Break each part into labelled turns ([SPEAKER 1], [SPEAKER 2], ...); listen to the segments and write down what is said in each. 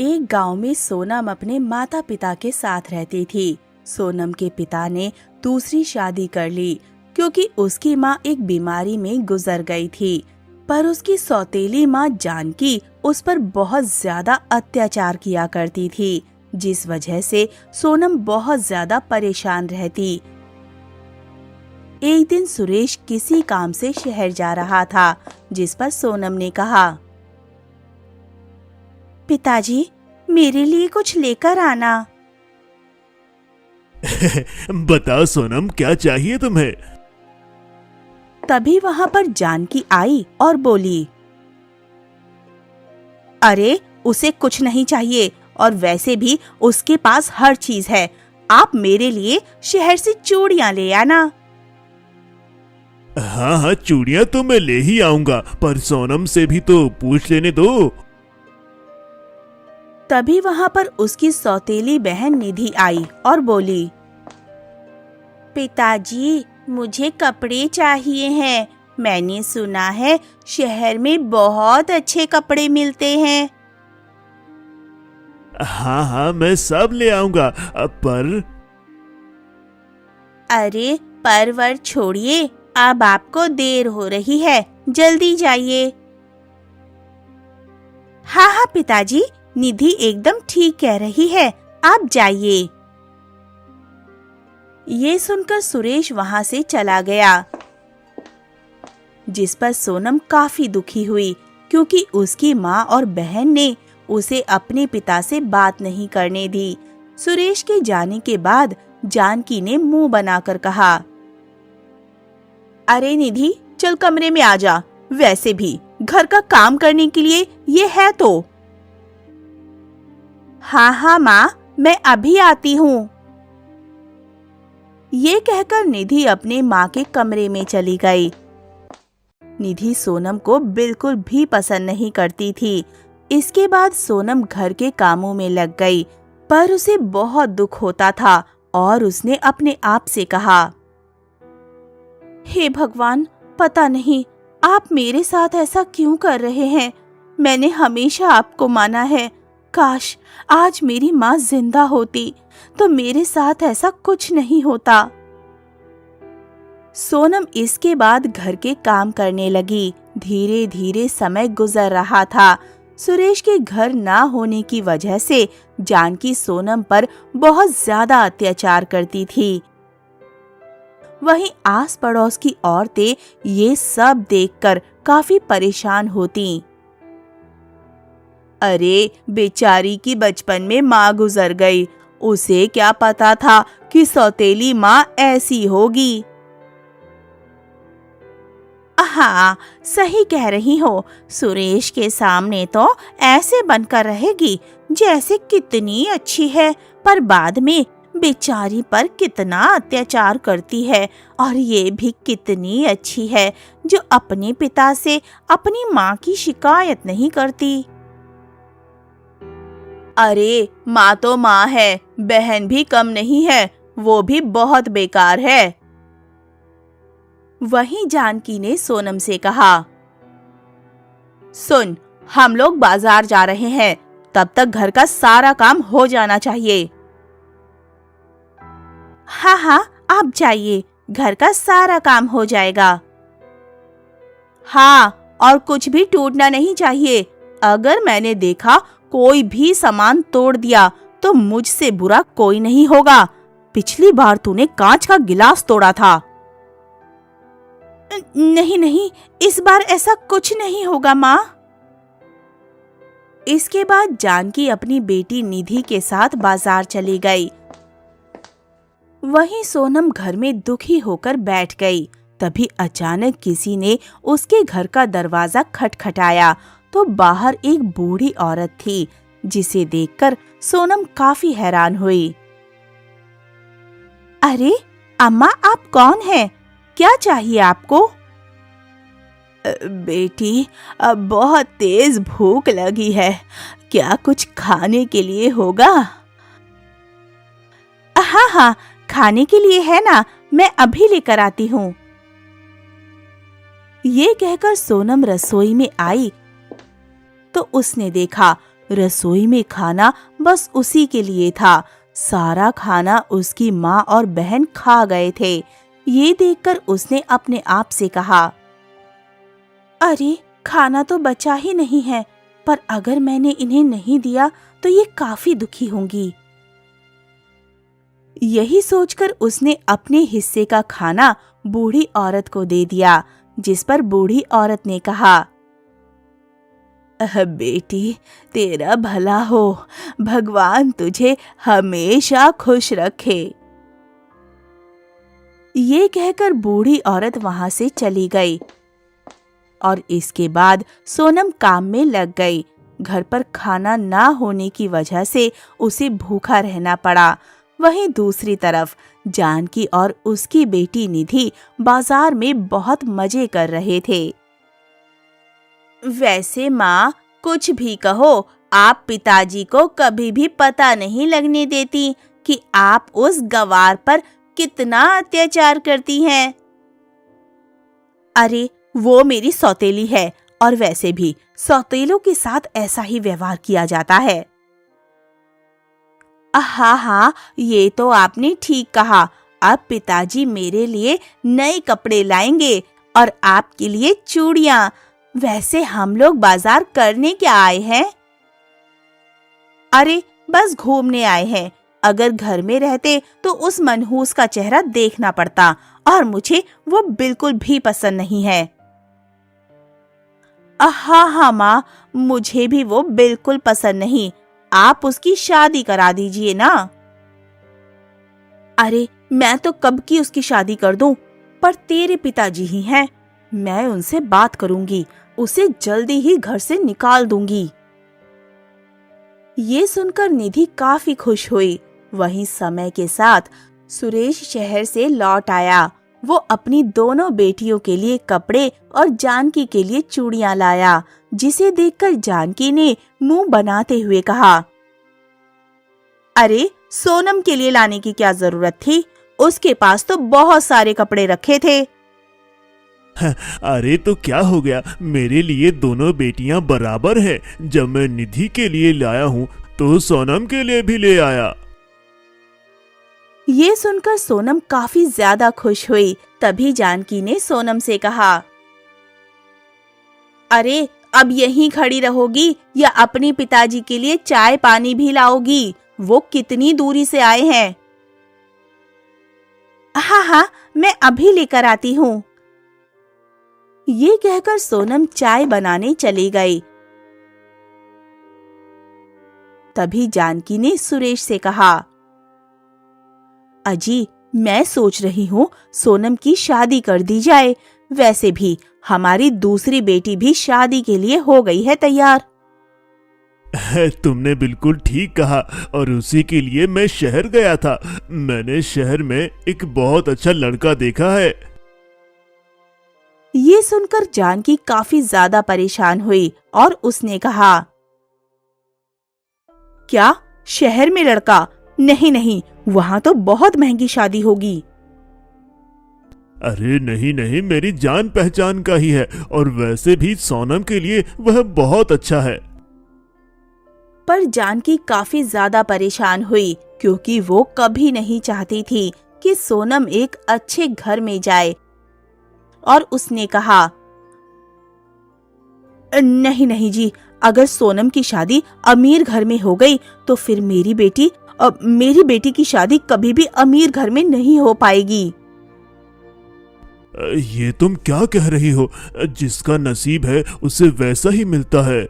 [SPEAKER 1] एक गांव में सोनम अपने माता पिता के साथ रहती थी। सोनम के पिता ने दूसरी शादी कर ली क्योंकि उसकी माँ एक बीमारी में गुजर गई थी। पर उसकी सौतेली माँ जानकी उस पर बहुत ज्यादा अत्याचार किया करती थी, जिस वजह से सोनम बहुत ज्यादा परेशान रहती। एक दिन सुरेश किसी काम से शहर जा रहा था, जिस पर सोनम ने कहा, पिताजी, मेरे लिए कुछ लेकर आना।
[SPEAKER 2] बताओ सोनम, क्या चाहिए तुम्हें?
[SPEAKER 1] तभी वहाँ पर जानकी आई और बोली, अरे उसे कुछ नहीं चाहिए और वैसे भी उसके पास हर चीज है। आप मेरे लिए शहर से चूड़ियां ले आना।
[SPEAKER 2] हाँ, चूड़ियां तो मैं ले ही आऊंगा, पर सोनम से भी तो पूछ लेने दो।
[SPEAKER 1] तभी वहाँ पर उसकी सौतेली बहन निधि आई और बोली, पिताजी, मुझे कपड़े चाहिए हैं। मैंने सुना है शहर में बहुत अच्छे कपड़े मिलते हैं।
[SPEAKER 2] हाँ, मैं सब ले आऊंगा, पर
[SPEAKER 1] अरे परवर छोड़िए, अब आपको देर हो रही है, जल्दी जाइए। हाँ पिताजी, निधि एकदम ठीक कह रही है, आप जाइए। ये सुनकर सुरेश वहां से चला गया, जिस पर सोनम काफी दुखी हुई क्योंकि उसकी माँ और बहन ने उसे अपने पिता से बात नहीं करने दी। सुरेश के जाने के बाद जानकी ने मुंह बनाकर कहा, अरे निधि, चल कमरे में आ जा। वैसे भी घर का काम करने के लिए ये है तो। हाँ माँ, मैं अभी आती हूँ। ये कहकर निधि अपने माँ के कमरे में चली गई। निधि सोनम को बिल्कुल भी पसंद नहीं करती थी। इसके बाद सोनम घर के कामों में लग गई, पर उसे बहुत दुख होता था और उसने अपने आप से कहा, हे भगवान, पता नहीं आप मेरे साथ ऐसा क्यों कर रहे हैं। मैंने हमेशा आपको माना है। काश आज मेरी माँ जिंदा होती तो मेरे साथ ऐसा कुछ नहीं होता। सोनम इसके बाद घर के काम करने लगी। धीरे धीरे समय गुजर रहा था। सुरेश के घर ना होने की वजह से जानकी सोनम पर बहुत ज्यादा अत्याचार करती थी। वहीं आस पड़ोस की औरतें ये सब देखकर काफी परेशान होती। अरे बेचारी की बचपन में माँ गुजर गई, उसे क्या पता था कि सौतेली माँ ऐसी होगी। हाँ, सही कह रही हो। सुरेश के सामने तो ऐसे बनकर रहेगी जैसे कितनी अच्छी है, पर बाद में बेचारी पर कितना अत्याचार करती है। और ये भी कितनी अच्छी है जो अपने पिता से अपनी माँ की शिकायत नहीं करती। अरे माँ तो माँ है, बहन भी कम नहीं है, वो भी बहुत बेकार है। वहीं जानकी ने सोनम से कहा, सुन, हम लोग बाजार जा रहे हैं, तब तक घर का सारा काम हो जाना चाहिए। हाँ, आप जाइए, घर का सारा काम हो जाएगा। हाँ, और कुछ भी टूटना नहीं चाहिए। अगर मैंने देखा कोई भी सामान तोड़ दिया तो मुझसे बुरा कोई नहीं होगा। पिछली बार तूने कांच का गिलास तोड़ा था। नहीं, इस बार ऐसा कुछ नहीं होगा माँ। इसके बाद जानकी अपनी बेटी निधि के साथ बाजार चली गई। वहीं सोनम घर में दुखी होकर बैठ गई। तभी अचानक किसी ने उसके घर का दरवाजा खटखटाया तो बाहर एक बूढ़ी औरत थी, जिसे देखकर सोनम काफी हैरान हुई। अरे अम्मा, आप कौन हैं? क्या चाहिए आपको? बेटी, बहुत तेज भूख लगी है, क्या कुछ खाने के लिए होगा? हाँ, खाने के लिए है ना, मैं अभी लेकर आती हूँ। ये कहकर सोनम रसोई में आई तो उसने देखा रसोई में खाना बस उसी के लिए था। सारा खाना उसकी माँ और बहन खा गए थे। ये देखकर उसने अपने आप से कहा, अरे खाना तो बचा ही नहीं है, पर अगर मैंने इन्हें नहीं दिया तो ये काफी दुखी होंगी। यही सोचकर उसने अपने हिस्से का खाना बूढ़ी औरत को दे दिया, जिस पर बूढ़ी औरत ने कहा, बेटी तेरा भला हो, भगवान तुझे हमेशा खुश रखे। ये कहकर बूढ़ी औरत वहां से चली गई और इसके बाद सोनम काम में लग गई। घर पर खाना ना होने की वजह से उसे भूखा रहना पड़ा। वहीं दूसरी तरफ जानकी और उसकी बेटी निधि बाजार में बहुत मजे कर रहे थे। वैसे माँ, कुछ भी कहो, आप पिताजी को कभी भी पता नहीं लगने देती कि आप उस गवार पर कितना अत्याचार करती हैं। अरे वो मेरी सौतेली है, और वैसे भी सौतेलों के साथ ऐसा ही व्यवहार किया जाता है। हाँ, ये तो आपने ठीक कहा। अब पिताजी मेरे लिए नए कपड़े लाएंगे और आपके लिए चूड़ियां। वैसे हम लोग बाजार करने क्या आए हैं? अरे बस घूमने आए हैं। अगर घर में रहते तो उस मनहूस का चेहरा देखना पड़ता, और मुझे वो बिल्कुल भी पसंद नहीं है। हाँ माँ, मुझे भी वो बिल्कुल पसंद नहीं। आप उसकी शादी करा दीजिए ना। अरे मैं तो कब की उसकी शादी कर दूं, पर तेरे पिताजी ही हैं। मैं उनसे बात करूंगी, उसे जल्दी ही घर से निकाल दूंगी। ये सुनकर निधि काफी खुश हुई। वहीं समय के साथ सुरेश शहर से लौट आया। वो अपनी दोनों बेटियों के लिए कपड़े और जानकी के लिए चूड़ियां लाया, जिसे देखकर जानकी ने मुंह बनाते हुए कहा, अरे सोनम के लिए लाने की क्या जरूरत थी? उसके पास तो बहुत सारे कपड़े रखे थे।
[SPEAKER 2] अरे तो क्या हो गया, मेरे लिए दोनों बेटियां बराबर है। जब मैं निधि के लिए लाया हूँ तो सोनम के लिए भी ले आया।
[SPEAKER 1] ये सुनकर सोनम काफी ज्यादा खुश हुई। तभी जानकी ने सोनम से कहा, अरे अब यहीं खड़ी रहोगी या अपने पिताजी के लिए चाय पानी भी लाओगी? वो कितनी दूरी से आए हैं। हाँ, मैं अभी लेकर आती हूँ। ये कहकर सोनम चाय बनाने चली गई। तभी जानकी ने सुरेश से कहा, अजी मैं सोच रही हूँ सोनम की शादी कर दी जाए। वैसे भी हमारी दूसरी बेटी भी शादी के लिए हो गई है तैयार।
[SPEAKER 2] तुमने बिल्कुल ठीक कहा, और उसी के लिए मैं शहर गया था। मैंने शहर में एक बहुत अच्छा लड़का देखा है।
[SPEAKER 1] ये सुनकर जानकी काफी ज्यादा परेशान हुई और उसने कहा, क्या शहर में लड़का? नहीं, वहाँ तो बहुत महंगी शादी होगी।
[SPEAKER 2] अरे नहीं, मेरी जान पहचान का ही है, और वैसे भी सोनम के लिए वह बहुत अच्छा है।
[SPEAKER 1] पर जानकी काफी ज्यादा परेशान हुई, क्योंकि वो कभी नहीं चाहती थी कि सोनम एक अच्छे घर में जाए। और उसने कहा, नहीं जी, अगर सोनम की शादी अमीर घर में हो गई तो फिर मेरी बेटी की शादी कभी भी अमीर घर में नहीं हो पाएगी।
[SPEAKER 2] ये तुम क्या कह रही हो? जिसका नसीब है उसे वैसा ही मिलता है।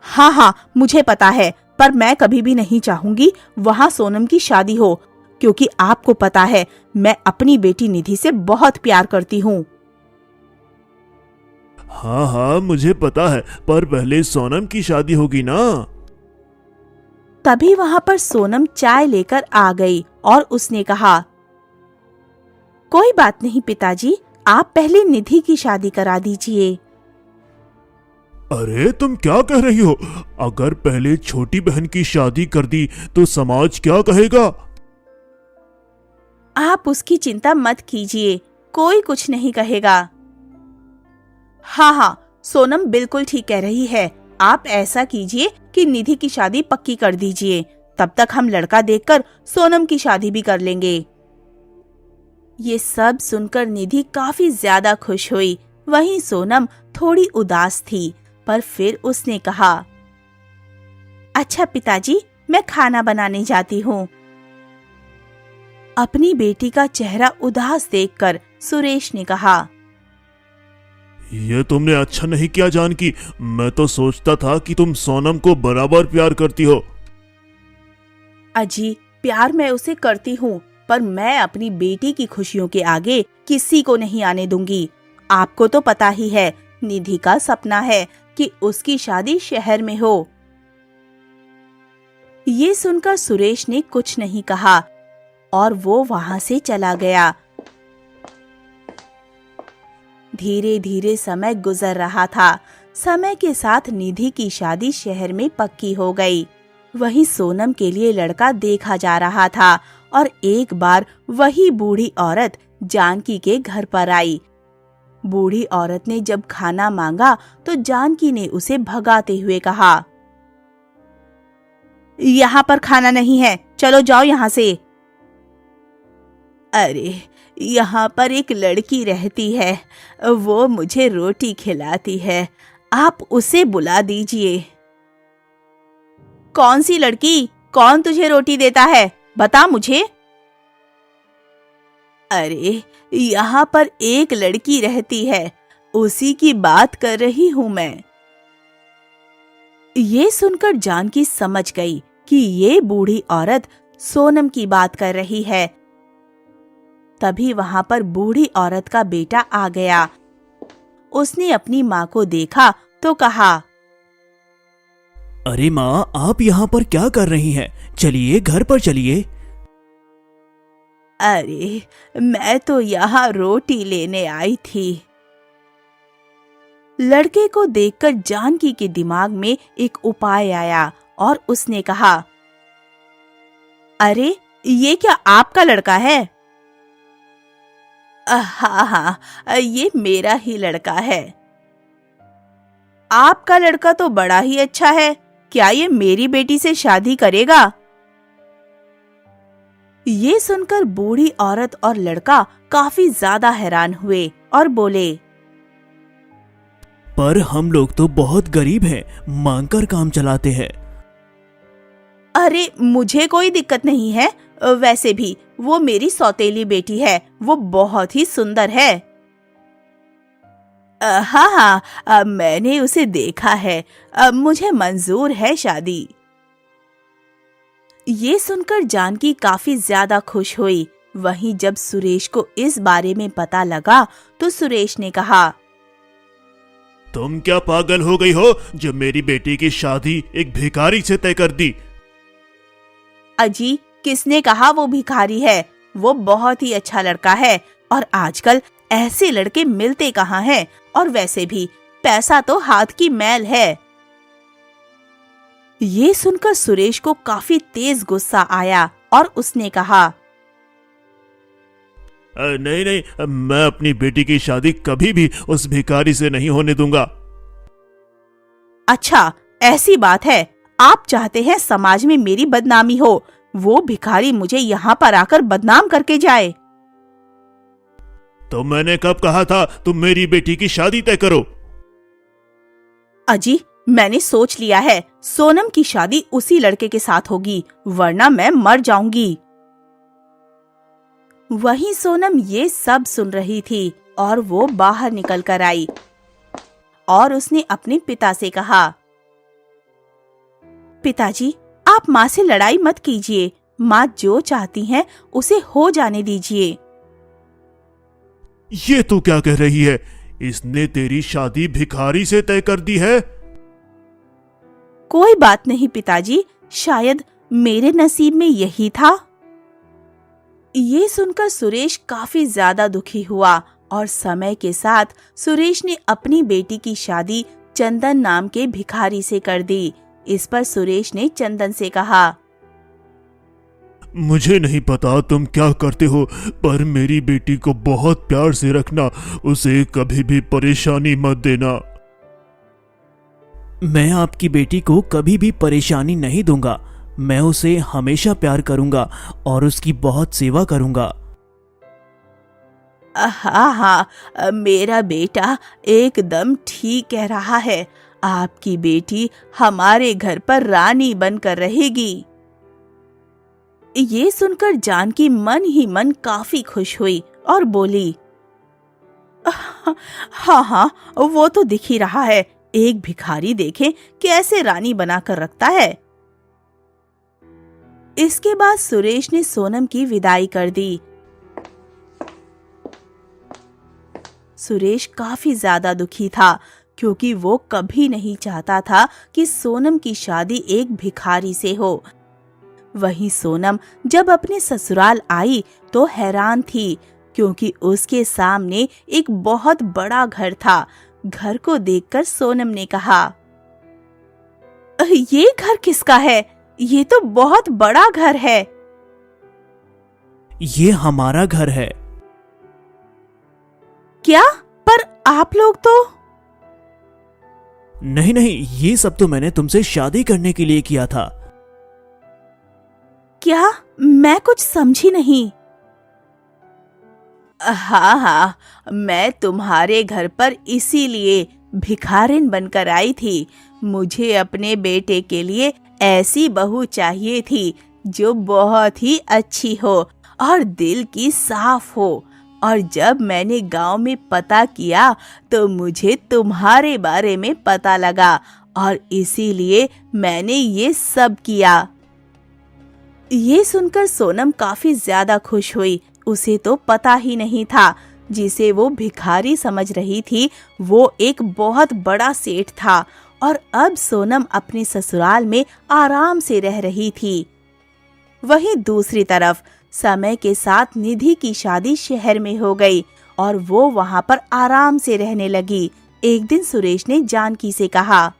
[SPEAKER 1] हाँ, मुझे पता है, पर मैं कभी भी नहीं चाहूंगी वहाँ सोनम की शादी हो, क्योंकि आपको पता है मैं अपनी बेटी निधि से बहुत प्यार करती हूँ।
[SPEAKER 2] हाँ, मुझे पता है, पर पहले सोनम की शादी होगी ना।
[SPEAKER 1] तभी वहाँ पर सोनम चाय लेकर आ गई और उसने कहा, कोई बात नहीं पिताजी, आप पहले निधि की शादी करा दीजिए।
[SPEAKER 2] अरे तुम क्या कह रही हो? अगर पहले छोटी बहन की शादी कर दी तो समाज क्या कहेगा?
[SPEAKER 1] आप उसकी चिंता मत कीजिए, कोई कुछ नहीं कहेगा। हाँ, सोनम बिल्कुल ठीक कह रही है। आप ऐसा कीजिए कि निधि की शादी पक्की कर दीजिए, तब तक हम लड़का देखकर सोनम की शादी भी कर लेंगे। ये सब सुनकर निधि काफी ज्यादा खुश हुई। वहीं सोनम थोड़ी उदास थी, पर फिर उसने कहा, अच्छा पिताजी, मैं खाना बनाने जाती हूँ। अपनी बेटी का चेहरा उदास देखकर सुरेश ने कहा,
[SPEAKER 2] ये तुमने अच्छा नहीं किया जानकी। मैं तो सोचता था कि तुम सोनम को बराबर प्यार करती हो।
[SPEAKER 1] अजी, प्यार मैं उसे करती हूँ, पर मैं अपनी बेटी की खुशियों के आगे किसी को नहीं आने दूंगी। आपको तो पता ही है, निधि का सपना है कि उसकी शादी शहर में हो। ये सुनकर सुरेश ने कुछ नहीं कहा और वो वहां से चला गया। धीरे धीरे समय गुजर रहा था। समय के साथ निधि की शादी शहर में पक्की हो गई। वहीं सोनम के लिए लड़का देखा जा रहा था और एक बार वही बूढ़ी औरत जानकी के घर पर आई। बूढ़ी औरत ने जब खाना मांगा तो जानकी ने उसे भगाते हुए कहा, यहाँ पर खाना नहीं है, चलो जाओ यहाँ से। अरे, यहाँ पर एक लड़की रहती है, वो मुझे रोटी खिलाती है, आप उसे बुला दीजिए। कौन सी लड़की? कौन तुझे रोटी देता है? बता मुझे। अरे, यहाँ पर एक लड़की रहती है, उसी की बात कर रही हूँ मैं। ये सुनकर जानकी समझ गई कि ये बूढ़ी औरत सोनम की बात कर रही है। तभी वहां पर बूढ़ी औरत का बेटा आ गया। उसने अपनी माँ को देखा तो कहा,
[SPEAKER 3] अरे माँ, आप यहाँ पर क्या कर रही हैं? चलिए घर पर चलिए।
[SPEAKER 1] अरे, मैं तो यहाँ रोटी लेने आई थी। लड़के को देखकर जानकी के दिमाग में एक उपाय आया और उसने कहा, अरे, ये क्या आपका लड़का है? हाँ हाँ, ये मेरा ही लड़का है। आपका लड़का तो बड़ा ही अच्छा है, क्या ये मेरी बेटी से शादी करेगा? ये सुनकर बूढ़ी औरत और लड़का काफी ज्यादा हैरान हुए और बोले,
[SPEAKER 3] पर हम लोग तो बहुत गरीब हैं, मांगकर काम चलाते हैं।
[SPEAKER 1] अरे, मुझे कोई दिक्कत नहीं है, वैसे भी वो मेरी सौतेली बेटी है, वो बहुत ही सुंदर है। हाँ हाँ, मैंने उसे देखा है, मुझे मंजूर है शादी। ये सुनकर जानकी काफी ज्यादा खुश हुई। वहीं जब सुरेश को इस बारे में पता लगा तो सुरेश ने कहा,
[SPEAKER 2] तुम क्या पागल हो गई हो जो मेरी बेटी की शादी एक भिखारी से तय कर दी?
[SPEAKER 1] अजी, किसने कहा वो भिखारी है? वो बहुत ही अच्छा लड़का है और आजकल ऐसे लड़के मिलते कहाँ हैं, और वैसे भी पैसा तो हाथ की मैल है। ये सुनकर सुरेश को काफी तेज गुस्सा आया और उसने कहा,
[SPEAKER 2] नहीं नहीं, मैं अपनी बेटी की शादी कभी भी उस भिखारी से नहीं होने दूंगा।
[SPEAKER 1] अच्छा, ऐसी बात है, आप चाहते हैं समाज में मेरी बदनामी हो, वो भिखारी मुझे यहाँ पर आकर बदनाम करके जाए।
[SPEAKER 2] तो मैंने कब कहा था तुम मेरी बेटी की शादी तय करो?
[SPEAKER 1] अजी, मैंने सोच लिया है, सोनम की शादी उसी लड़के के साथ होगी, वरना मैं मर जाऊंगी। वहीं सोनम ये सब सुन रही थी और वो बाहर निकल कर आई और उसने अपने पिता से कहा, पिताजी, आप माँ से लड़ाई मत कीजिए, माँ जो चाहती हैं उसे हो जाने दीजिए।
[SPEAKER 2] ये तू क्या कह रही है? इसने तेरी शादी भिखारी से तय कर दी है?
[SPEAKER 1] कोई बात नहीं पिताजी, शायद मेरे नसीब में यही था। ये सुनकर सुरेश काफी ज्यादा दुखी हुआ और समय के साथ सुरेश ने अपनी बेटी की शादी चंदन नाम के भिखारी से कर दी। इस पर सुरेश ने चंदन से कहा,
[SPEAKER 2] मुझे नहीं पता तुम क्या करते हो, पर मेरी बेटी को बहुत प्यार से रखना, उसे कभी भी परेशानी मत देना।
[SPEAKER 3] मैं आपकी बेटी को कभी भी परेशानी नहीं दूंगा। मैं उसे हमेशा प्यार करूंगा और उसकी बहुत सेवा करूंगा।
[SPEAKER 1] हाँ हाँ, मेरा बेटा एकदम ठीक कह रहा है। आपकी बेटी हमारे घर पर रानी बनकर रहेगी। ये सुनकर जानकी मन ही मन काफी खुश हुई और बोली, हाँ हाँ, वो तो दिख ही रहा है। एक भिखारी देखे कैसे रानी बनाकर रखता है। इसके बाद सुरेश ने सोनम की विदाई कर दी। सुरेश काफी ज्यादा दुखी था क्योंकि वो कभी नहीं चाहता था कि सोनम की शादी एक भिखारी से हो। वहीं सोनम जब अपने ससुराल आई तो हैरान थी क्योंकि उसके सामने एक बहुत बड़ा घर था। घर को देखकर सोनम ने कहा, ये घर किसका है? ये तो बहुत बड़ा घर है।
[SPEAKER 3] ये हमारा घर है।
[SPEAKER 1] क्या? पर आप लोग तो।
[SPEAKER 3] नहीं नहीं, ये सब तो मैंने तुमसे शादी करने के लिए किया था।
[SPEAKER 1] क्या? मैं कुछ समझी नहीं। हाँ हाँ, मैं तुम्हारे घर पर इसीलिए भिखारिन बनकर आई थी। मुझे अपने बेटे के लिए ऐसी बहू चाहिए थी जो बहुत ही अच्छी हो और दिल की साफ हो। और जब मैंने गांव में पता किया तो मुझे तुम्हारे बारे में पता लगा और इसीलिए मैंने ये सब किया। ये सुनकर सोनम काफी ज्यादा खुश हुई। उसे तो पता ही नहीं था जिसे वो भिखारी समझ रही थी वो एक बहुत बड़ा सेठ था और अब सोनम अपने ससुराल में आराम से रह रही थी। वहीं दूसरी तरफ समय के साथ निधि की शादी शहर में हो गई और वो वहां पर आराम से रहने लगी। एक दिन सुरेश ने जानकी से कहा,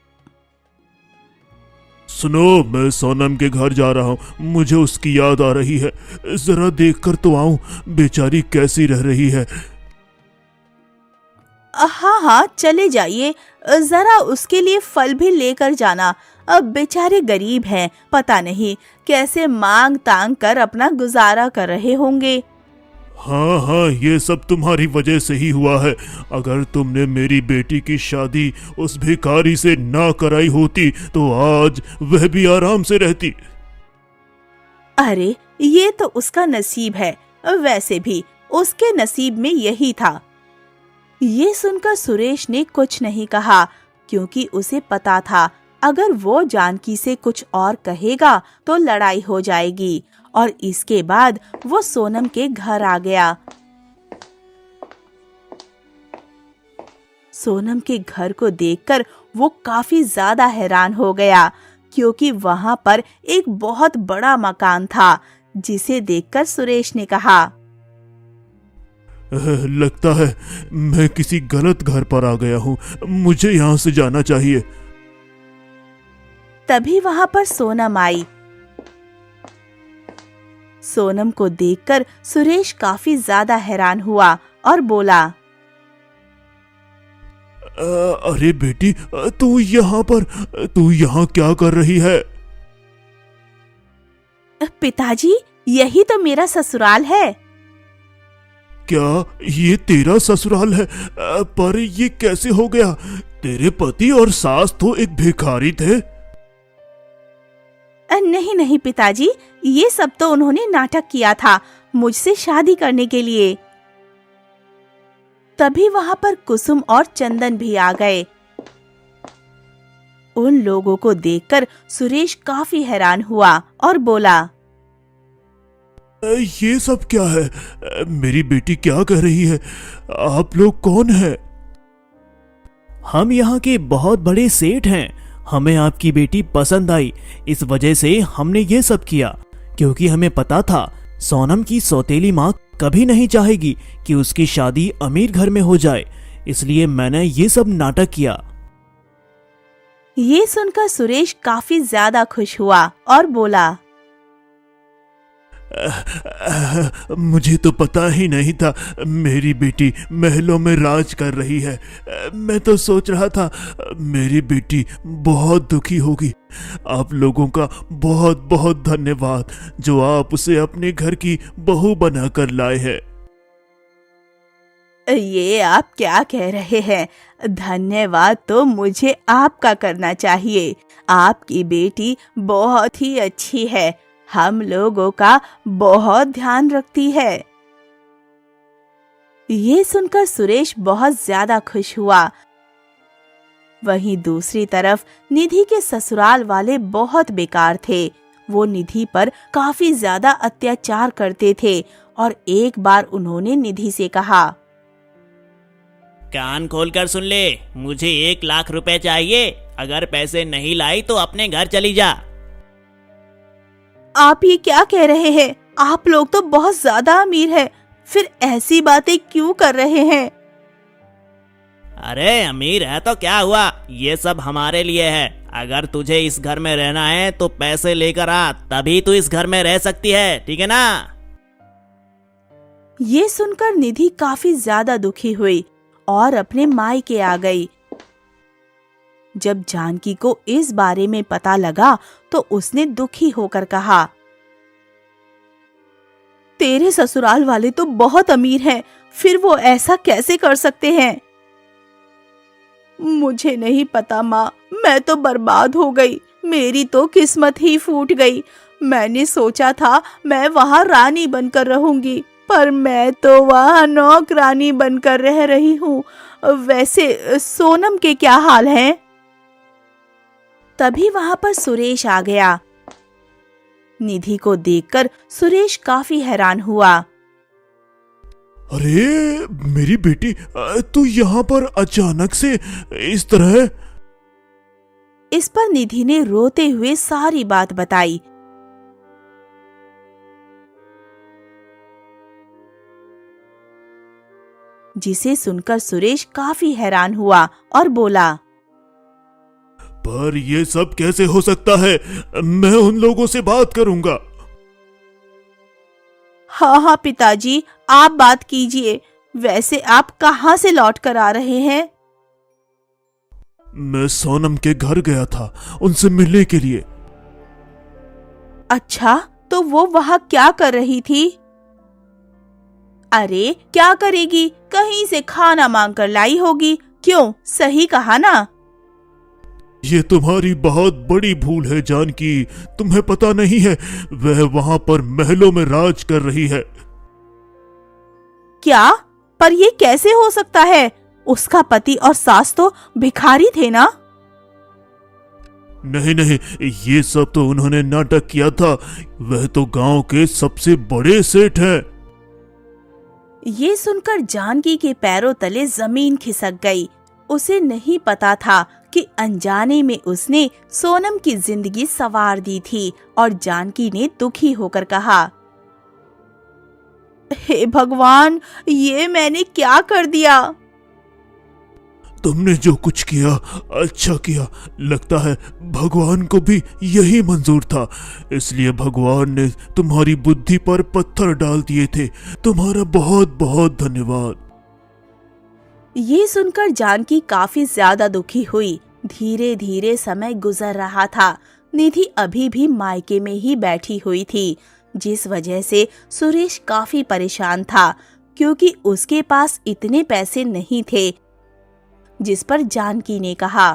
[SPEAKER 2] सुनो, मैं सोनम के घर जा रहा हूँ। मुझे उसकी याद आ रही है। जरा देख कर तो आऊं, बेचारी कैसी रह रही है।
[SPEAKER 1] हाँ हाँ, चले जाइए। जरा उसके लिए फल भी लेकर जाना। अब बेचारे गरीब हैं, पता नहीं कैसे मांग तांग कर अपना गुजारा कर रहे होंगे।
[SPEAKER 2] हाँ हाँ, ये सब तुम्हारी वजह से ही हुआ है। अगर तुमने मेरी बेटी की शादी उस भिखारी से ना कराई होती तो आज वह भी आराम से रहती।
[SPEAKER 1] अरे ये तो उसका नसीब है। वैसे भी उसके नसीब में यही था। ये सुनकर सुरेश ने कुछ नहीं कहा क्योंकि उसे पता था अगर वो जानकी से कुछ और कहेगा तो लड़ाई हो जाएगी। और इसके बाद वो सोनम के घर आ गया। सोनम के घर को देखकर वो काफी ज्यादा हैरान हो गया क्योंकि वहां पर एक बहुत बड़ा मकान था जिसे देखकर सुरेश ने कहा,
[SPEAKER 2] लगता है मैं किसी गलत घर पर आ गया हूँ। मुझे यहाँ से जाना चाहिए।
[SPEAKER 1] तभी वहां पर सोनम आई। सोनम को देखकर सुरेश काफी ज्यादा हैरान हुआ और बोला,
[SPEAKER 2] अरे बेटी, तू यहाँ क्या कर रही है?
[SPEAKER 1] पिताजी, यही तो मेरा ससुराल है।
[SPEAKER 2] क्या ये तेरा ससुराल है? पर ये कैसे हो गया? तेरे पति और सास तो एक भिखारी थे।
[SPEAKER 1] नहीं नहीं पिताजी, ये सब तो उन्होंने नाटक किया था मुझसे शादी करने के लिए। तभी वहां पर कुसुम और चंदन भी आ गए। उन लोगों को देखकर सुरेश काफी हैरान हुआ और बोला,
[SPEAKER 2] ये सब क्या है? मेरी बेटी क्या कह रही है? आप लोग कौन हैं?
[SPEAKER 3] हम यहाँ के बहुत बड़े सेठ हैं। हमें आपकी बेटी पसंद आई, इस वजह से हमने ये सब किया क्योंकि हमें पता था सोनम की सौतेली माँ कभी नहीं चाहेगी कि उसकी शादी अमीर घर में हो जाए, इसलिए मैंने ये सब नाटक किया।
[SPEAKER 1] ये सुनकर सुरेश काफी ज्यादा खुश हुआ और बोला,
[SPEAKER 2] मुझे तो पता ही नहीं था मेरी बेटी महलों में राज कर रही है। मैं तो सोच रहा था मेरी बेटी बहुत दुखी होगी। आप लोगों का बहुत बहुत धन्यवाद जो आप उसे अपने घर की बहू बनाकर लाए हैं।
[SPEAKER 1] ये आप क्या कह रहे हैं? धन्यवाद तो मुझे आपका करना चाहिए। आपकी बेटी बहुत ही अच्छी है, हम लोगों का बहुत ध्यान रखती है। ये सुनकर सुरेश बहुत ज्यादा खुश हुआ। वहीं दूसरी तरफ निधि के ससुराल वाले बहुत बेकार थे। वो निधि पर काफी ज्यादा अत्याचार करते थे और एक बार उन्होंने निधि से कहा,
[SPEAKER 3] कान खोलकर सुन ले, मुझे 1 लाख रुपए चाहिए। अगर पैसे नहीं लाई तो अपने घर चली जा।
[SPEAKER 1] आप ये क्या कह रहे हैं? आप लोग तो बहुत ज्यादा अमीर हैं, फिर ऐसी बातें क्यों कर रहे हैं?
[SPEAKER 3] अरे अमीर है तो क्या हुआ, ये सब हमारे लिए है। अगर तुझे इस घर में रहना है तो पैसे लेकर आ, तभी तू इस घर में रह सकती है, ठीक है ना?
[SPEAKER 1] ये सुनकर निधि काफी ज्यादा दुखी हुई और अपने मायके आ गई। जब जानकी को इस बारे में पता लगा तो उसने दुखी होकर कहा, तेरे ससुराल वाले तो बहुत अमीर हैं, फिर वो ऐसा कैसे कर सकते हैं? मुझे नहीं पता माँ, मैं तो बर्बाद हो गई। मेरी तो किस्मत ही फूट गई। मैंने सोचा था मैं वहाँ रानी बनकर रहूंगी, पर मैं तो वहाँ नौकरानी बनकर रह रही हूँ। वैसे सोनम के क्या हाल हैं? तभी वहाँ पर सुरेश आ गया। निधि को देखकर सुरेश काफी हैरान हुआ।
[SPEAKER 2] अरे मेरी बेटी, तू यहाँ पर अचानक से इस तरह?
[SPEAKER 1] इस पर निधि ने रोते हुए सारी बात बताई। जिसे सुनकर सुरेश काफी हैरान हुआ और बोला,
[SPEAKER 2] पर ये सब कैसे हो सकता है? मैं उन लोगों से बात करूंगा।
[SPEAKER 1] हाँ हाँ पिताजी, आप बात कीजिए। वैसे आप कहाँ से लौट कर आ रहे हैं?
[SPEAKER 2] मैं सोनम के घर गया था उनसे मिलने के लिए।
[SPEAKER 1] अच्छा, तो वो वहाँ क्या कर रही थी? अरे क्या करेगी, कहीं से खाना मांग कर लाई होगी। क्यों, सही कहा ना?
[SPEAKER 2] ये तुम्हारी बहुत बड़ी भूल है जानकी। तुम्हें पता नहीं है वह वहां पर महलों में राज कर रही है।
[SPEAKER 1] क्या? पर ये कैसे हो सकता है? उसका पति और सास तो भिखारी थे ना?
[SPEAKER 2] नहीं नहीं, ये सब तो उन्होंने नाटक किया था। वह तो गांव के सबसे बड़े सेठ हैं।
[SPEAKER 1] ये सुनकर जानकी के पैरों तले जमीन खिसक गई। उसे नहीं पता था कि अनजाने में उसने सोनम की जिंदगी संवार दी थी। और जानकी ने दुखी होकर कहा, हे भगवान, ये मैंने क्या कर दिया?
[SPEAKER 2] तुमने जो कुछ किया अच्छा किया। लगता है भगवान को भी यही मंजूर था, इसलिए भगवान ने तुम्हारी बुद्धि पर पत्थर डाल दिए थे। तुम्हारा बहुत बहुत धन्यवाद।
[SPEAKER 1] ये सुनकर जानकी काफी ज्यादा दुखी हुई। धीरे धीरे समय गुजर रहा था। निधि अभी भी मायके में ही बैठी हुई थी, जिस वजह से सुरेश काफी परेशान था, क्योंकि उसके पास इतने पैसे नहीं थे। जिस पर जानकी ने कहा,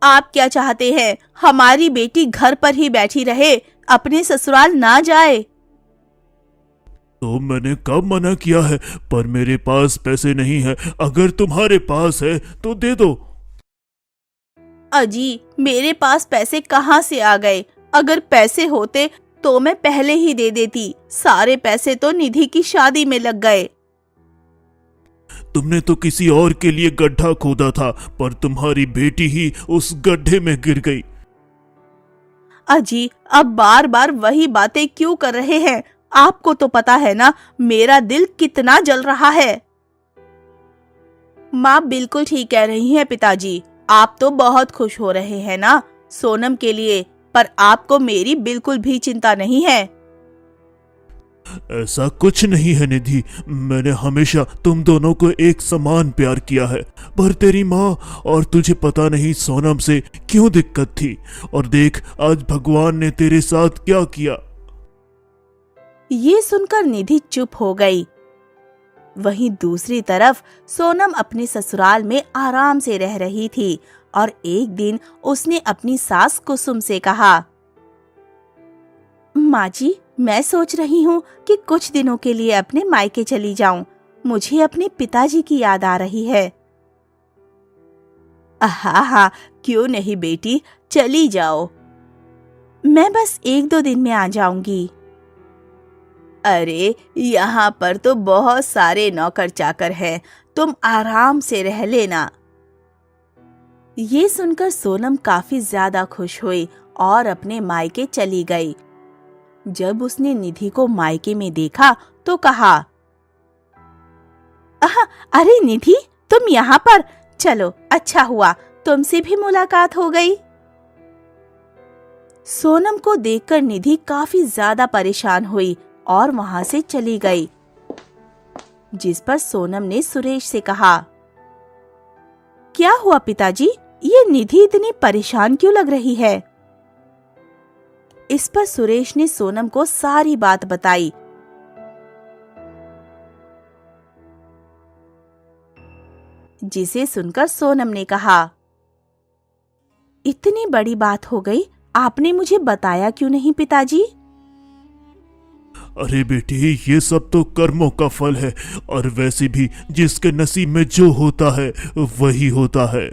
[SPEAKER 1] आप क्या चाहते हैं? हमारी बेटी घर पर ही बैठी रहे, अपने ससुराल ना जाए?
[SPEAKER 2] तो मैंने कब मना किया है? पर मेरे पास पैसे नहीं है। अगर तुम्हारे पास है तो दे दो।
[SPEAKER 1] अजी, मेरे पास पैसे कहाँ से आ गए? अगर पैसे होते तो मैं पहले ही दे देती। सारे पैसे तो निधि की शादी में लग गए।
[SPEAKER 2] तुमने तो किसी और के लिए गड्ढा खोदा था, पर तुम्हारी बेटी ही उस गड्ढे में गिर गई।
[SPEAKER 1] अजी, अब बार बार वही बातें क्यों कर रहे हैं? आपको तो पता है ना मेरा दिल कितना जल रहा है। माँ बिल्कुल ठीक कह रही हैं पिताजी। आप तो बहुत खुश हो रहे हैं ना सोनम के लिए। पर आपको मेरी बिल्कुल भी चिंता नहीं है।
[SPEAKER 2] ऐसा कुछ नहीं है निधि, मैंने हमेशा तुम दोनों को एक समान प्यार किया है। पर तेरी माँ और तुझे पता नहीं सोनम से क्यों दिक्कत थी, और देख आज भगवान ने तेरे साथ क्या किया।
[SPEAKER 1] ये सुनकर निधि चुप हो गई। वहीं दूसरी तरफ सोनम अपने ससुराल में आराम से रह रही थी और एक दिन उसने अपनी सास कुसुम से कहा, माँ जी, मैं सोच रही हूँ कि कुछ दिनों के लिए अपने मायके चली जाऊं। मुझे अपने पिताजी की याद आ रही है। हाँ, क्यों नहीं बेटी, चली जाओ। मैं बस 1-2 दिन में आ जाऊंगी। अरे यहाँ पर तो बहुत सारे नौकर चाकर हैं, तुम आराम से रह लेना। ये सुनकर सोनम काफी ज्यादा खुश हुई और अपने मायके चली गई। जब उसने निधि को मायके में देखा तो कहा, अरे निधि, तुम यहाँ पर? चलो, अच्छा हुआ तुमसे भी मुलाकात हो गई। सोनम को देखकर निधि काफी ज्यादा परेशान हुई और वहां से चली गई। जिस पर सोनम ने सुरेश से कहा, क्या हुआ पिताजी, ये निधि इतनी परेशान क्यों लग रही है? इस पर सुरेश ने सोनम को सारी बात बताई। जिसे सुनकर सोनम ने कहा, इतनी बड़ी बात हो गई, आपने मुझे बताया क्यों नहीं पिताजी?
[SPEAKER 2] अरे बेटी, ये सब तो कर्मों का फल है, और वैसे भी जिसके नसीब में जो होता है वही होता है।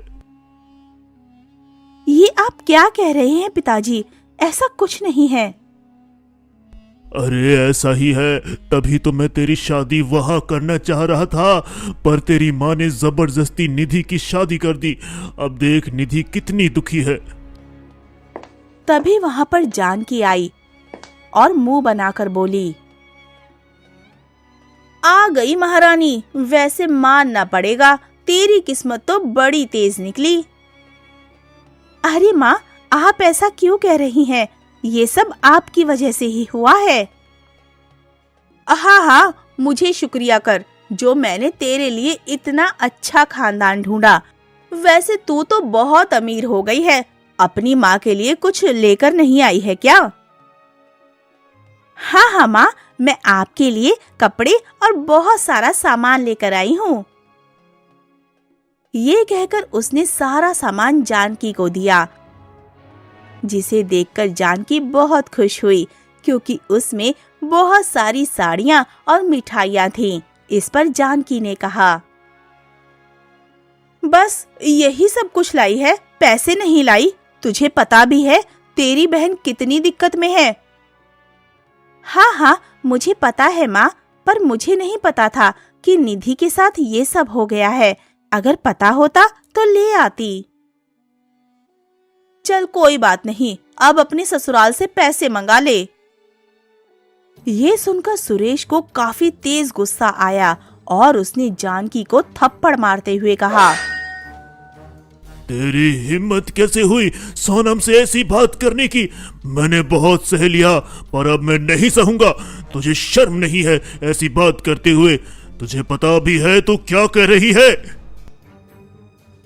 [SPEAKER 1] ये आप क्या कह रहे हैं पिताजी? ऐसा कुछ नहीं है।
[SPEAKER 2] अरे ऐसा ही है, तभी तो मैं तेरी शादी वहां करना चाह रहा था, पर तेरी माँ ने जबरदस्ती निधि की शादी कर दी। अब देख निधि कितनी दुखी है।
[SPEAKER 1] तभी वहां पर जानकी आई और मुंह बनाकर बोली, आ गई महारानी, वैसे मानना पड़ेगा तेरी किस्मत तो बड़ी तेज निकली। अरे माँ, आप ऐसा क्यों कह रही हैं? ये सब आपकी वजह से ही हुआ है। हाँ, मुझे शुक्रिया कर, जो मैंने तेरे लिए इतना अच्छा खानदान ढूंढा। वैसे तू तो बहुत अमीर हो गई है, अपनी माँ के लिए कुछ लेकर नहीं आई है क्या? हाँ माँ, मैं आपके लिए कपड़े और बहुत सारा सामान लेकर आई हूँ। ये कहकर उसने सारा सामान जानकी को दिया, जिसे देखकर जानकी बहुत खुश हुई क्योंकि उसमें बहुत सारी साड़ियाँ और मिठाइयाँ थीं। इस पर जानकी ने कहा, बस यही सब कुछ लाई है, पैसे नहीं लाई। तुझे पता भी है तेरी बहन कितनी दिक्कत में है। हाँ, मुझे पता है माँ, पर मुझे नहीं पता था कि निधि के साथ ये सब हो गया है। अगर पता होता तो ले आती। चल कोई बात नहीं, अब अपने ससुराल से पैसे मंगा ले। ये सुनकर सुरेश को काफी तेज गुस्सा आया और उसने जानकी को थप्पड़ मारते हुए कहा,
[SPEAKER 2] तेरी हिम्मत कैसे हुई सोनम से ऐसी बात करने की? मैंने बहुत सह लिया, पर अब मैं नहीं सहूंगा। तुझे शर्म नहीं है ऐसी बात करते हुए? तुझे पता भी है तू क्या कह रही है?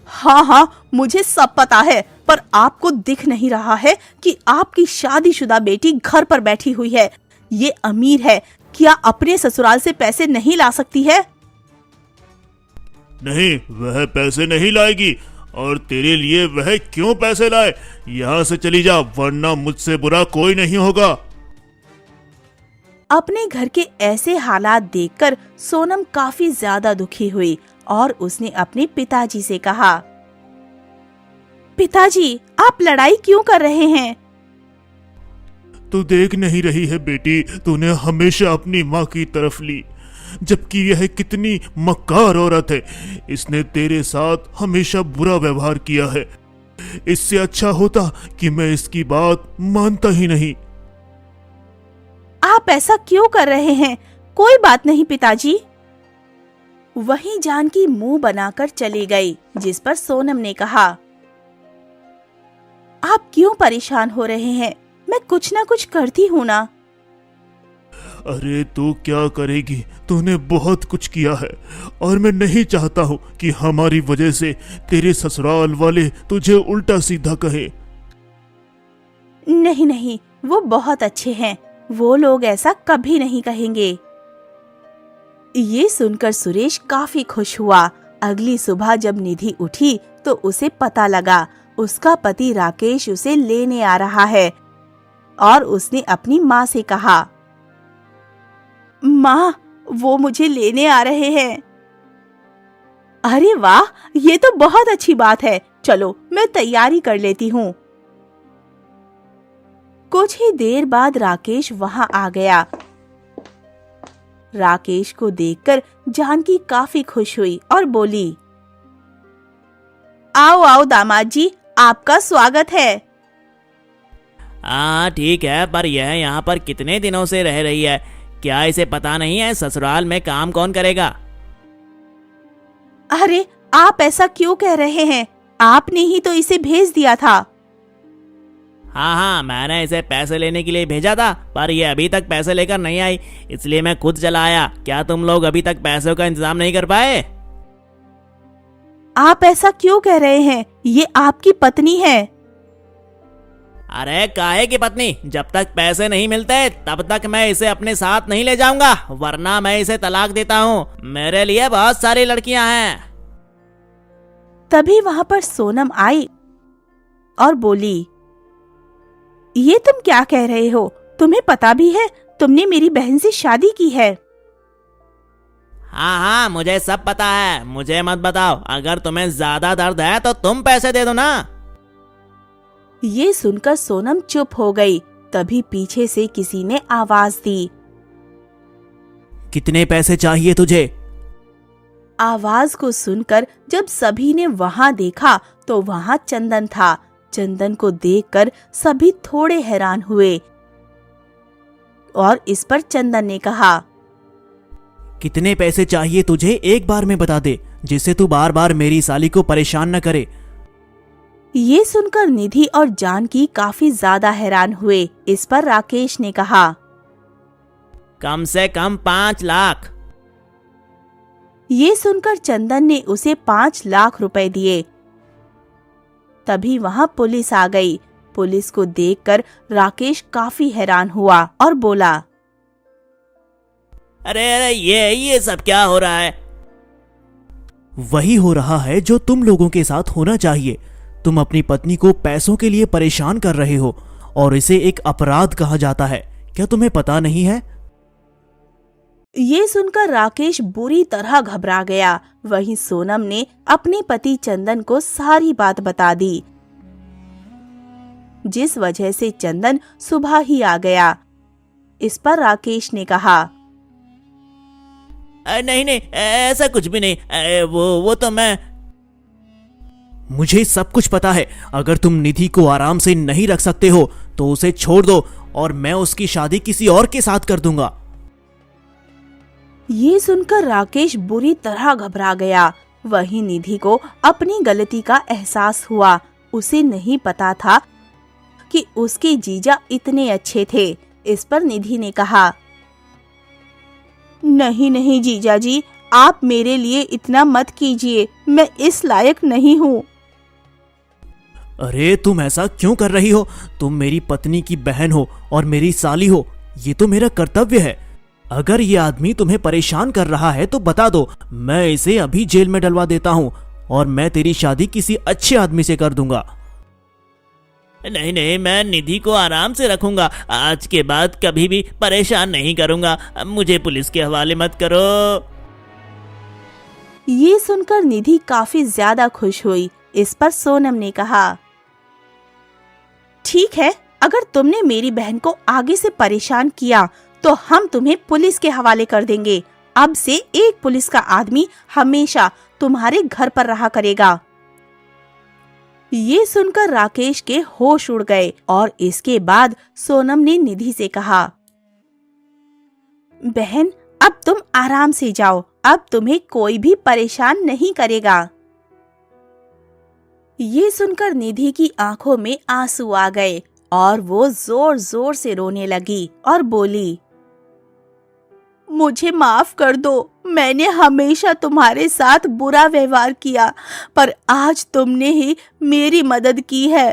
[SPEAKER 1] हाँ, मुझे सब पता है, पर आपको दिख नहीं रहा है कि आपकी शादीशुदा बेटी घर पर बैठी हुई है। ये अमीर है, क्या अपने ससुराल से पैसे नहीं ला सकती है?
[SPEAKER 2] नहीं, वह पैसे नहीं लाएगी, और तेरे लिए वह क्यों पैसे लाए? यहाँ से चली जा, वरना मुझसे बुरा कोई नहीं होगा।
[SPEAKER 1] अपने घर के ऐसे हालात देखकर सोनम काफी ज्यादा दुखी हुई और उसने अपने पिताजी से कहा, पिताजी, आप लड़ाई क्यों कर रहे हैं?
[SPEAKER 2] तू देख नहीं रही है बेटी, तूने हमेशा अपनी माँ की तरफ ली, जबकि यह कितनी मक्कार औरत है। इसने तेरे साथ हमेशा बुरा व्यवहार किया है। इससे अच्छा होता कि मैं इसकी बात मानता ही नहीं।
[SPEAKER 1] आप ऐसा क्यों कर रहे हैं? कोई बात नहीं पिताजी। वहीं जानकी मुंह बनाकर चली गई, जिस पर सोनम ने कहा, आप क्यों परेशान हो रहे हैं? मैं कुछ ना कुछ करती हूँ ना।
[SPEAKER 2] अरे तू क्या करेगी, तूने बहुत कुछ किया है और मैं नहीं चाहता हूँ कि हमारी वजह से तेरे ससुराल वाले तुझे उल्टा सीधा कहे।
[SPEAKER 1] नहीं नहीं, वो बहुत अच्छे हैं, वो लोग ऐसा कभी नहीं कहेंगे। ये सुनकर सुरेश काफी खुश हुआ। अगली सुबह जब निधि उठी तो उसे पता लगा उसका पति राकेश उसे लेने आ रहा है और उसने अपनी माँ से कहा, माँ, वो मुझे लेने आ रहे हैं। अरे वाह, ये तो बहुत अच्छी बात है, चलो मैं तैयारी कर लेती हूँ। कुछ ही देर बाद राकेश वहां आ गया। राकेश को देखकर जानकी काफी खुश हुई और बोली, आओ आओ दामाद जी, आपका स्वागत है।
[SPEAKER 4] हाँ ठीक है, पर यह यहाँ पर कितने दिनों से रह रही है? क्या इसे पता नहीं है ससुराल में काम कौन करेगा?
[SPEAKER 1] अरे आप ऐसा क्यों कह रहे हैं? आपने ही तो इसे भेज दिया था।
[SPEAKER 4] हाँ हाँ, मैंने इसे पैसे लेने के लिए भेजा था, पर यह अभी तक पैसे लेकर नहीं आई, इसलिए मैं खुद चला आया। क्या तुम लोग अभी तक पैसों का इंतजाम नहीं कर पाए?
[SPEAKER 1] आप ऐसा क्यों कह रहे हैं? ये आपकी पत्नी है।
[SPEAKER 4] अरे काहे की पत्नी? जब तक पैसे नहीं मिलते तब तक मैं इसे अपने साथ नहीं ले जाऊंगा, वरना मैं इसे तलाक देता हूँ। मेरे लिए बहुत सारी लड़कियां हैं।
[SPEAKER 1] तभी वहां पर सोनम आई और बोली, ये तुम क्या कह रहे हो? तुम्हें पता भी है तुमने मेरी बहन से शादी की है।
[SPEAKER 4] हाँ हाँ, मुझे सब पता है, मुझे मत बताओ। अगर तुम्हें ज्यादा दर्द है तो तुम पैसे दे दो ना।
[SPEAKER 1] ये सुनकर सोनम चुप हो गई। तभी पीछे से किसी ने आवाज दी,
[SPEAKER 3] कितने पैसे चाहिए तुझे?
[SPEAKER 1] आवाज को सुनकर जब सभी ने वहां देखा तो वहां चंदन था। चंदन को देखकर सभी थोड़े हैरान हुए और इस पर चंदन ने कहा,
[SPEAKER 3] कितने पैसे चाहिए तुझे, एक बार में बता दे, जिससे तू बार बार मेरी साली को परेशान न करे।
[SPEAKER 1] ये सुनकर निधि और जानकी काफी ज्यादा हैरान हुए। इस पर राकेश ने कहा,
[SPEAKER 4] कम से कम 5 लाख।
[SPEAKER 1] ये सुनकर चंदन ने उसे 5 लाख रुपए दिए। तभी वहां पुलिस आ गई। पुलिस को देखकर राकेश काफी हैरान हुआ और बोला,
[SPEAKER 4] अरे अरे ये सब क्या हो रहा है?
[SPEAKER 3] वही हो रहा है जो तुम लोगों के साथ होना चाहिए। तुम अपनी पत्नी को पैसों के लिए परेशान कर रहे हो और इसे एक अपराध कहा जाता है। क्या तुम्हें पता नहीं है?
[SPEAKER 1] ये सुनकर राकेश बुरी तरह घबरा गया। वहीं सोनम ने अपने पति चंदन को सारी बात बता दी, जिस वजह से चंदन सुबह ही आ गया। इस पर राकेश ने कहा,
[SPEAKER 4] नहीं नहीं, ऐसा कुछ भी नहीं। वो तो मैं।
[SPEAKER 3] मुझे सब कुछ पता है। अगर तुम निधि को आराम से नहीं रख सकते हो तो उसे छोड़ दो और मैं उसकी शादी किसी और के साथ कर दूंगा।
[SPEAKER 1] ये सुनकर राकेश बुरी तरह घबरा गया। वहीं निधि को अपनी गलती का एहसास हुआ। उसे नहीं पता था कि उसके जीजा इतने अच्छे थे। इस पर निधि ने कहा, नहीं नहीं जीजा जी, आप मेरे लिए इतना मत कीजिए, मैं इस लायक नहीं हूँ।
[SPEAKER 3] अरे तुम ऐसा क्यों कर रही हो? तुम मेरी पत्नी की बहन हो और मेरी साली हो। ये तो मेरा कर्तव्य है। अगर ये आदमी तुम्हें परेशान कर रहा है तो बता दो, मैं इसे अभी जेल में डलवा देता हूँ और मैं तेरी शादी किसी अच्छे आदमी से कर दूंगा।
[SPEAKER 4] नहीं नहीं, मैं निधि को आराम से रखूंगा। आज के बाद कभी भी परेशान नहीं करूंगा। मुझे पुलिस के हवाले मत करो।
[SPEAKER 1] ये सुनकर निधि काफी ज्यादा खुश हुई। इस पर सोनम ने कहा, ठीक है, अगर तुमने मेरी बहन को आगे से परेशान किया तो हम तुम्हें पुलिस के हवाले कर देंगे। अब से एक पुलिस का आदमी हमेशा तुम्हारे घर पर रहा करेगा। ये सुनकर राकेश के होश उड़ गए और इसके बाद सोनम ने निधि से कहा, बहन, अब तुम आराम से जाओ, अब तुम्हें कोई भी परेशान नहीं करेगा। ये सुनकर निधि की आंखों में आंसू आ गए और वो जोर जोर से रोने लगी और बोली, मुझे माफ कर दो, मैंने हमेशा तुम्हारे साथ बुरा व्यवहार किया, पर आज तुमने ही मेरी मदद की है।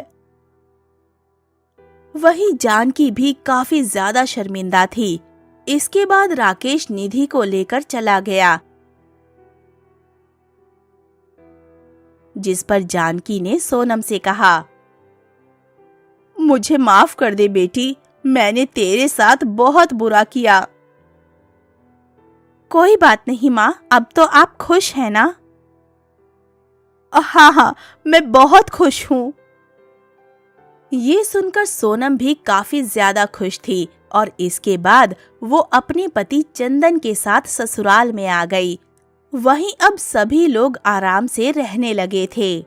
[SPEAKER 1] वही जानकी भी काफी ज्यादा शर्मिंदा थी। इसके बाद राकेश निधि को लेकर चला गया, जिस पर जानकी ने सोनम से कहा, मुझे माफ कर दे बेटी, मैंने तेरे साथ बहुत बुरा किया। कोई बात नहीं माँ, अब तो आप खुश हैं ना? हाँ हाँ, मैं बहुत खुश हूँ। ये सुनकर सोनम भी काफी ज्यादा खुश थी और इसके बाद वो अपने पति चंदन के साथ ससुराल में आ गई। वहीं अब सभी लोग आराम से रहने लगे थे।